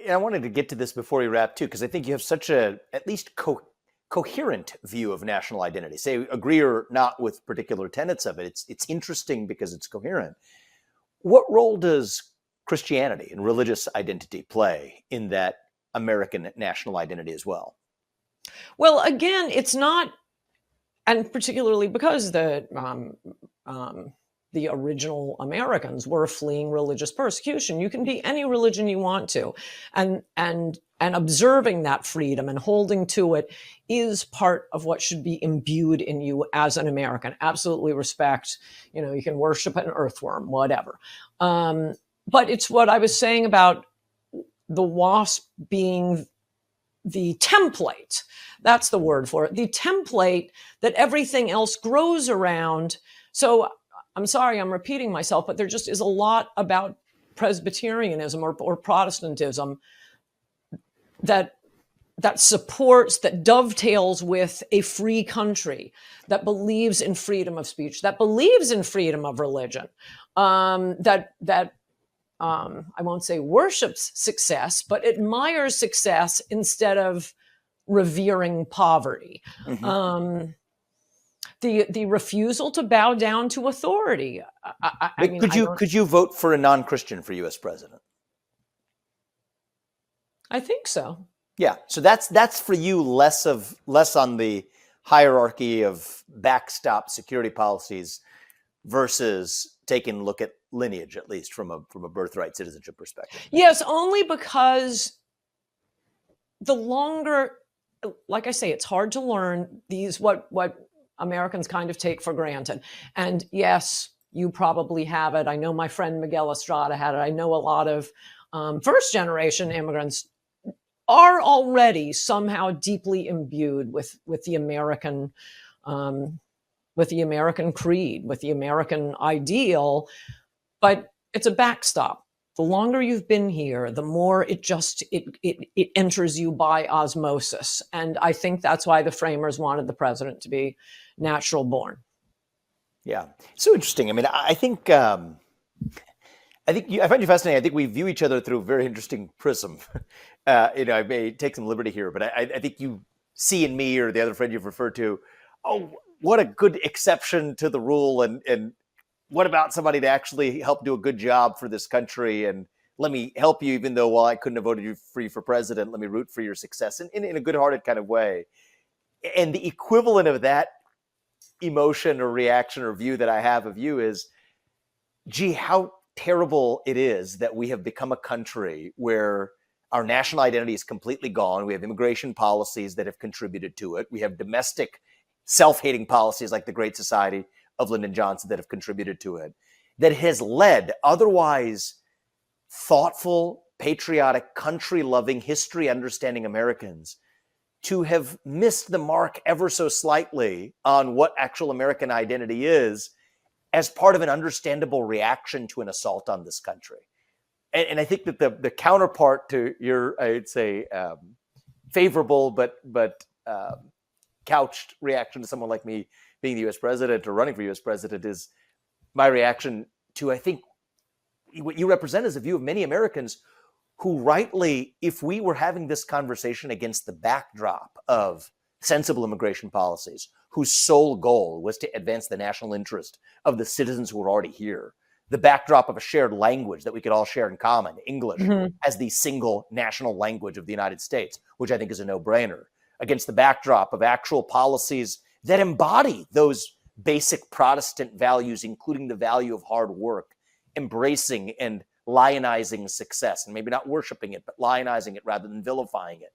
I wanted to get to this before we wrap too, because I think you have such a at least coherent view of national identity. Say agree or not with particular tenets of it. It's interesting because it's coherent. What role does Christianity and religious identity play in that American national identity as well? Well, again, it's not, and particularly because the original Americans were fleeing religious persecution. You can be any religion you want to, and observing that freedom and holding to it is part of what should be imbued in you as an American. Absolutely respect. You can worship an earthworm, whatever. But it's what I was saying about the WASP being the template. That's the word for it. The template that everything else grows around. So I'm sorry, I'm repeating myself, but there just is a lot about Presbyterianism or Protestantism that supports, that dovetails with a free country, that believes in freedom of speech, that believes in freedom of religion, I won't say worships success, but admires success instead of revering poverty. Mm-hmm. The refusal to bow down to authority. Could you vote for a non-Christian for U.S. president? I think so. Yeah. So that's for you less on the hierarchy of backstop security policies versus taking a look at lineage, at least from a birthright citizenship perspective. Yes, only because the longer, like I say, it's hard to learn these what Americans kind of take for granted. And yes, you probably have it. I know my friend Miguel Estrada had it. I know a lot of first generation immigrants are already somehow deeply imbued with the American creed, with the American ideal, but it's a backstop. The longer you've been here, the more it enters you by osmosis. And I think that's why the framers wanted the president to be natural born. Yeah. So interesting. I mean, I find you fascinating. I think we view each other through a very interesting prism. I may take some liberty here, but I think you see in me or the other friend you've referred to, oh, what a good exception to the rule. And what about somebody to actually help do a good job for this country? And let me help you, even though, while I couldn't have voted you for president, let me root for your success in a good-hearted kind of way. And the equivalent of that emotion or reaction or view that I have of you is, gee, how terrible it is that we have become a country where our national identity is completely gone. We have immigration policies that have contributed to it. We have domestic self-hating policies like the Great Society of Lyndon Johnson that have contributed to it, that has led otherwise thoughtful, patriotic, country-loving, history-understanding Americans to have missed the mark ever so slightly on what actual American identity is as part of an understandable reaction to an assault on this country. And I think that the counterpart to your, I'd say, favorable but couched reaction to someone like me being the U.S. president or running for U.S. president is my reaction to, I think, what you represent is a view of many Americans who rightly, if we were having this conversation against the backdrop of sensible immigration policies, whose sole goal was to advance the national interest of the citizens who were already here, the backdrop of a shared language that we could all share in common, English, as the single national language of the United States, which I think is a no-brainer, against the backdrop of actual policies that embody those basic Protestant values, including the value of hard work, embracing and lionizing success, and maybe not worshiping it, but lionizing it rather than vilifying it.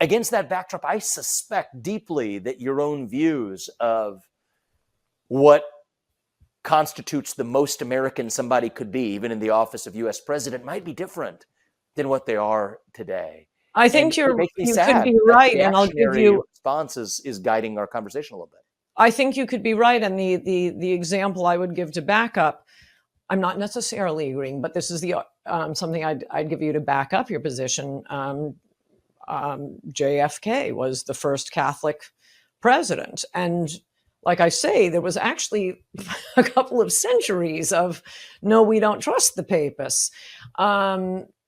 Against that backdrop, I suspect deeply that your own views of what constitutes the most American somebody could be, even in the office of U.S. president, might be different than what they are today. I think you could be right, and I'll give you response is guiding our conversation a little bit. I think you could be right, and the example I would give to back up, I'm not necessarily agreeing, but this is the something I'd give you to back up your position. JFK was the first Catholic president, and like I say, there was actually a couple of centuries of no, we don't trust the papists.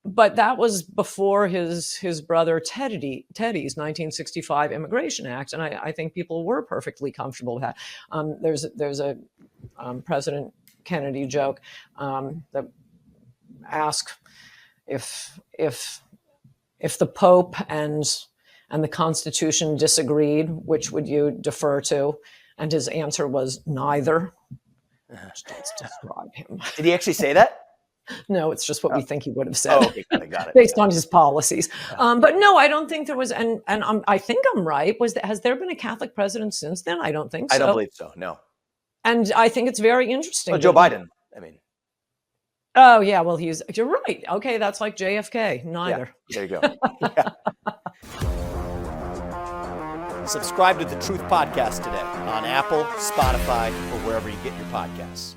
but that was before his brother Teddy's 1965 Immigration Act, and I think people were perfectly comfortable with that. There's a President Kennedy joke that asks if the Pope and the Constitution disagreed, which would you defer to? And his answer was neither. Let's describe him. Did he actually say that? No, it's just what we think he would have said. Oh, okay, got it. Based on his policies. But no, I don't think there was, and I think I'm right. Has there been a Catholic president since then? I don't think so. I don't believe so, no. And I think it's very interesting. Well, Joe Biden, I mean. Oh, yeah, well, you're right. Okay, that's like JFK, neither. Yeah, there you go. Yeah. Subscribe to The Truth Podcast today on Apple, Spotify, or wherever you get your podcasts.